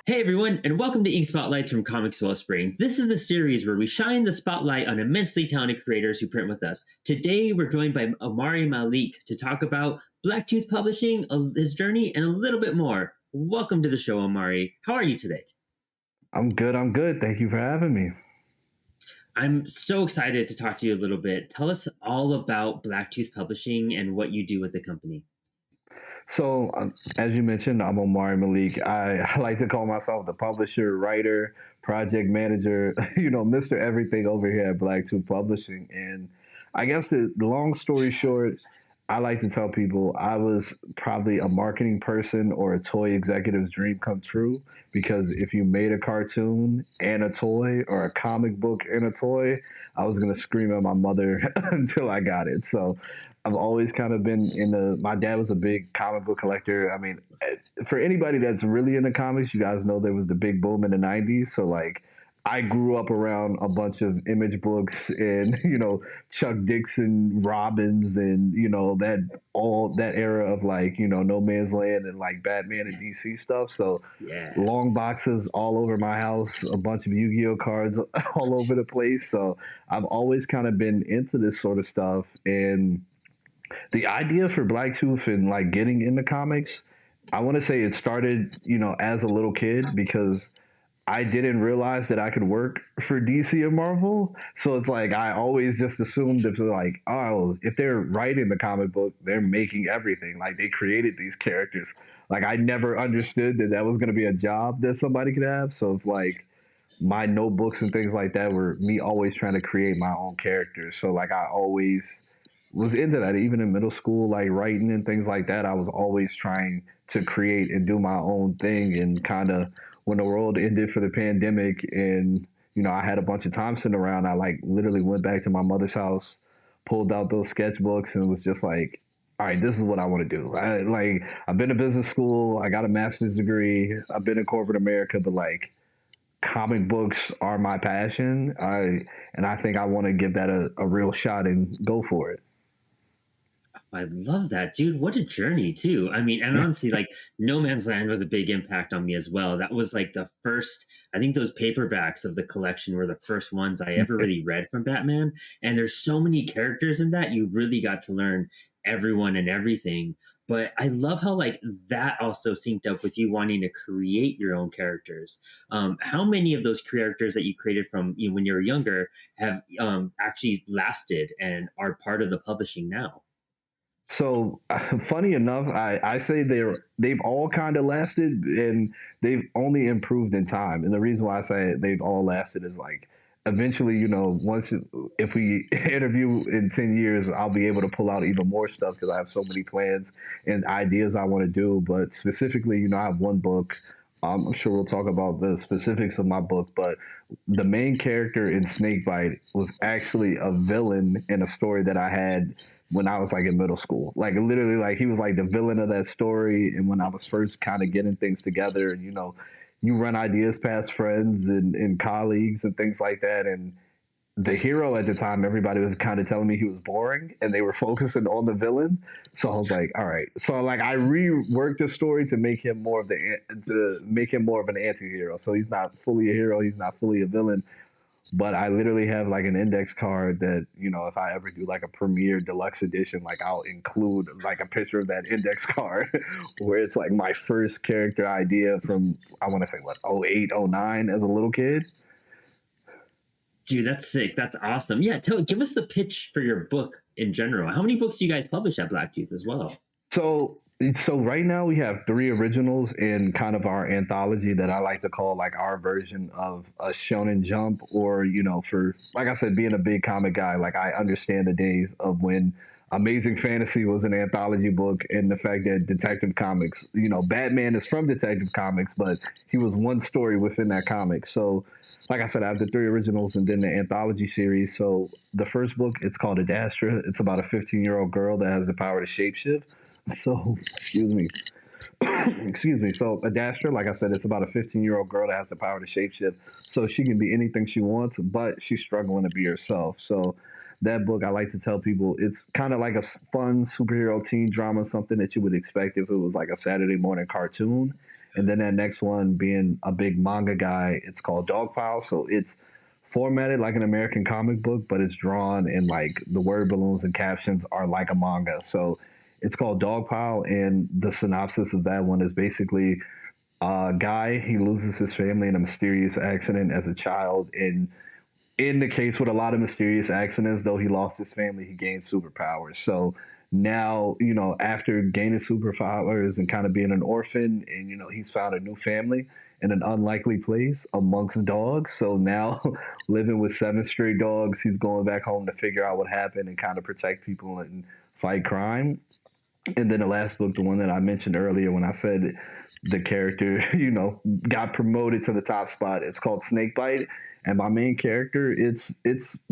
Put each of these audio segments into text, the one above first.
Hey everyone, and welcome to Ink Spotlights from Comix Wellspring. This is the series where we shine the spotlight on immensely talented creators who print with us. Today, we're joined by Omari Malik to talk about Blacktooth Publishing, his journey, and a little bit more. Welcome to the show, Omari. How are you today? I'm good. I'm good. Thank you for having me. I'm so excited to talk to you a little bit. Tell us all about Blacktooth Publishing and what you do with the company. So, as you mentioned, I'm Omari Malik. I like to call myself the publisher, writer, project manager, Mr. Everything over here at Blacktooth Publishing. And I guess the long story short, I like to tell people I was probably a marketing person or a toy executive's dream come true because if you made a cartoon and a toy or a comic book and a toy, I was going to scream at my mother until I got it. So I've always kind of been in the. My dad was a big comic book collector. I mean, for anybody that's really into comics, you guys know there was the big boom in the '90s. So like, I grew up around a bunch of Image books and Chuck Dixon, Robbins, and that all that era of like No Man's Land and like Batman and DC stuff. So Yeah. long boxes all over my house, a bunch of Yu-Gi-Oh cards all over the place. So I've always kind of been into this sort of stuff and the idea for Blacktooth and like getting into comics, I want to say it started, as a little kid because I didn't realize that I could work for DC and Marvel. So it's like I always just assumed if like, oh, if they're writing the comic book, they're making everything. Like they created these characters. Like I never understood that that was going to be a job that somebody could have. So if like my notebooks and things like that were me always trying to create my own characters. So like I always was into that even in middle school, like writing and things like that. I was always trying to create and do my own thing. And kind of when the world ended for the pandemic and, I had a bunch of time sitting around, I like literally went back to my mother's house, pulled out those sketchbooks and was just like, all right, this is what I want to do. I've been to business school. I got a master's degree. I've been in corporate America, but like comic books are my passion. I think I want to give that a real shot and go for it. I love that, dude. What a journey, too. I mean, and honestly, like No Man's Land was a big impact on me as well. That was like the first, I think those paperbacks of the collection were the first ones I ever really read from Batman. And there's so many characters in that. You really got to learn everyone and everything. But I love how like that also synced up with you wanting to create your own characters. How many of those characters that you created from when you were younger have actually lasted and are part of the publishing now? So funny enough, I say they've all kind of lasted and they've only improved in time. And the reason why I say they've all lasted is like eventually, once if we interview in 10 years, I'll be able to pull out even more stuff because I have so many plans and ideas I want to do. But specifically, I have one book. I'm sure we'll talk about the specifics of my book, but the main character in Snakebite was actually a villain in a story that I had when I was like in middle school. Like literally, like he was like the villain of that story. And when I was first kind of getting things together, and you run ideas past friends and colleagues and things like that, and the hero at the time, everybody was kind of telling me he was boring and they were focusing on the villain. So I was like, all right. So like I reworked the story to make him more of an anti-hero. So he's not fully a hero, he's not fully a villain. But I literally have like an index card that, if I ever do like a premiere deluxe edition, like I'll include like a picture of that index card where it's like my first character idea from I want to say what, 08, 09 as a little kid. Dude, that's sick. That's awesome. Yeah, give us the pitch for your book in general. How many books do you guys publish at Blacktooth as well? So right now we have three originals in kind of our anthology that I like to call like our version of a Shonen Jump, or for like I said, being a big comic guy, like I understand the days of when Amazing Fantasy was an anthology book and the fact that Detective Comics, Batman is from Detective Comics, but he was one story within that comic. So like I said, I have the three originals and then the anthology series. So the first book, it's called Adastra. It's about a 15-year-old girl that has the power to shapeshift. So, excuse me. Excuse me. So, Adastra, like I said, it's about a 15-year-old girl that has the power to shapeshift. So, she can be anything she wants, but she's struggling to be herself. So, that book, I like to tell people, it's kind of like a fun superhero teen drama, something that you would expect if it was like a Saturday morning cartoon. And then that next one, being a big manga guy, it's called Dogpile. So it's formatted like an American comic book, but it's drawn and like the word balloons and captions are like a manga. So it's called Dogpile, and the synopsis of that one is basically a guy, he loses his family in a mysterious accident as a child, and in the case with a lot of mysterious accidents, though he lost his family, he gained superpowers. So now, after gaining superpowers and kind of being an orphan, and he's found a new family in an unlikely place amongst dogs. So now, living with seven stray dogs, he's going back home to figure out what happened and kind of protect people and fight crime. And then the last book, the one that I mentioned earlier when I said the character, got promoted to the top spot, it's called Snakebite. And my main character, it's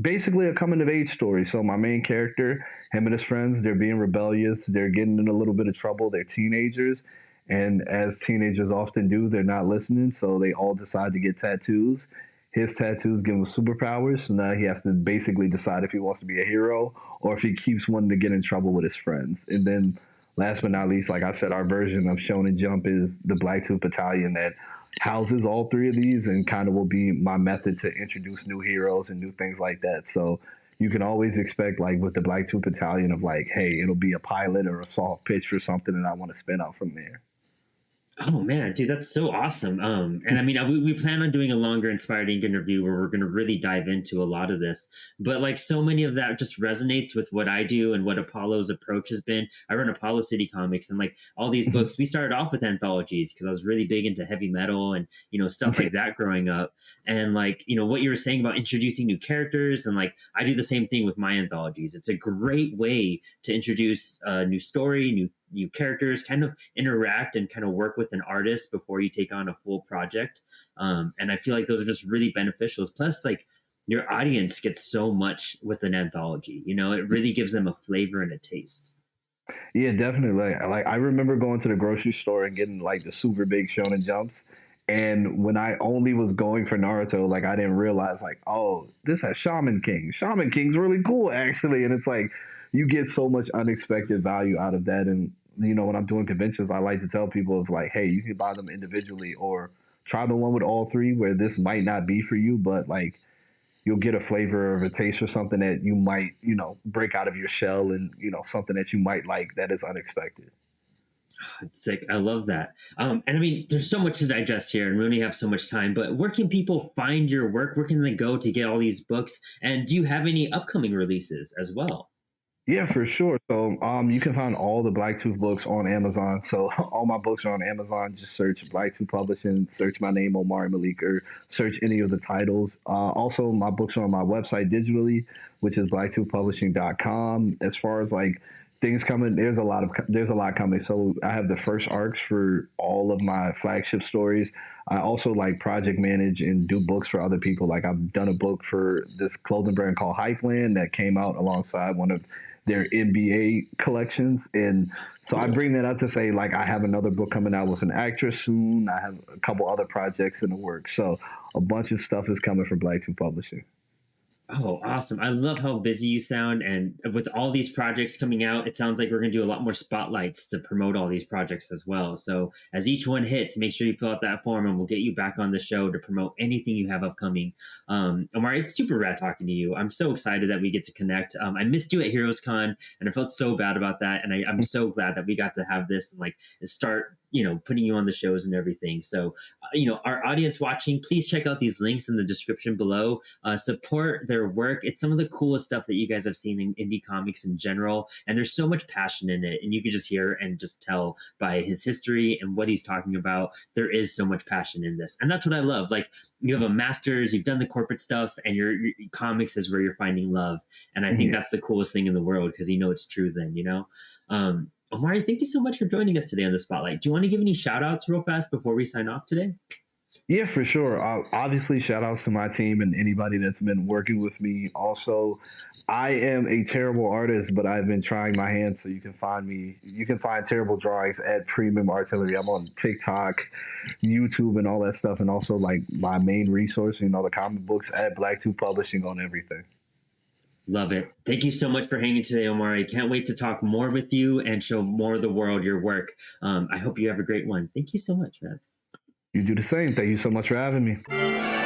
basically a coming of age story. So my main character, him and his friends, they're being rebellious, they're getting in a little bit of trouble, they're teenagers. And as teenagers often do, they're not listening, so they all decide to get tattoos. His tattoos give him superpowers, so now he has to basically decide if he wants to be a hero or if he keeps wanting to get in trouble with his friends. And then, last but not least, like I said, our version of Shonen Jump is the Blacktooth Battalion that houses all three of these and kind of will be my method to introduce new heroes and new things like that. So you can always expect, like with the Blacktooth Battalion, of like, hey, it'll be a pilot or a soft pitch for something, and I want to spin out from there. Oh man, dude, that's so awesome. And I mean, we plan on doing a longer inspired ink interview where we're going to really dive into a lot of this. But like so many of that just resonates with what I do and what Apollo's approach has been. I run Apollo City Comics, and like all these books, we started off with anthologies because I was really big into heavy metal and stuff like that growing up. And like what you were saying about introducing new characters, and like I do the same thing with my anthologies. It's a great way to introduce a new story, new characters, kind of interact and kind of work with an artist before you take on a full project. And I feel like those are just really beneficial. Plus, like your audience gets so much with an anthology. It really gives them a flavor and a taste. Yeah, definitely. Like I remember going to the grocery store and getting like the super big Shonen Jumps. And when I only was going for Naruto, like I didn't realize like, oh, this has Shaman King. Shaman King's really cool actually. And it's like you get so much unexpected value out of that. And when I'm doing conventions, I like to tell people of like, hey, you can buy them individually or try the one with all three where this might not be for you, but like you'll get a flavor of a taste for something that you might, break out of your shell, and, something that you might like that is unexpected. It's sick. I love that. And I mean, there's so much to digest here, and we only have so much time. But where can people find your work? Where can they go to get all these books? And do you have any upcoming releases as well? Yeah, for sure. So you can find all the Blacktooth books on Amazon. So all my books are on Amazon. Just search Blacktooth Publishing, search my name, Omari Malik, or search any of the titles. Also, my books are on my website digitally, which is blacktoothpublishing.com. As far as like things coming, there's a lot coming. So I have the first arcs for all of my flagship stories. I also like project manage and do books for other people. Like I've done a book for this clothing brand called Hypeland that came out alongside one of their NBA collections. And so I bring that up to say, like, I have another book coming out with an actress soon. I have a couple other projects in the works. So a bunch of stuff is coming from Blacktooth Publishing. Oh, awesome. I love how busy you sound. And with all these projects coming out, it sounds like we're going to do a lot more spotlights to promote all these projects as well. So, as each one hits, make sure you fill out that form and we'll get you back on the show to promote anything you have upcoming. Omari, it's super rad talking to you. I'm so excited that we get to connect. I missed you at Heroes Con and I felt so bad about that. And I'm so glad that we got to have this and like start, putting you on the shows and everything. So, our audience watching, please check out these links in the description below. Support their work. It's some of the coolest stuff that you guys have seen in indie comics in general. And there's so much passion in it. And you can just hear and just tell by his history and what he's talking about. There is so much passion in this. And that's what I love. Like you have a master's, you've done the corporate stuff, and your comics is where you're finding love. And I think that's the coolest thing in the world because it's true then. Omari, thank you so much for joining us today on the Spotlight. Do you want to give any shout outs real fast before we sign off today? Yeah, for sure. Obviously, shout outs to my team and anybody that's been working with me. Also, I am a terrible artist, but I've been trying my hands. So you can find me. You can find terrible drawings at Premium Artillery. I'm on TikTok, YouTube, and all that stuff. And also, like my main resource, the comic books at Blacktooth Publishing on everything. Love it. Thank you so much for hanging today, Omari. Can't wait to talk more with you and show more of the world your work. I hope you have a great one. Thank you so much, man. You do the same. Thank you so much for having me.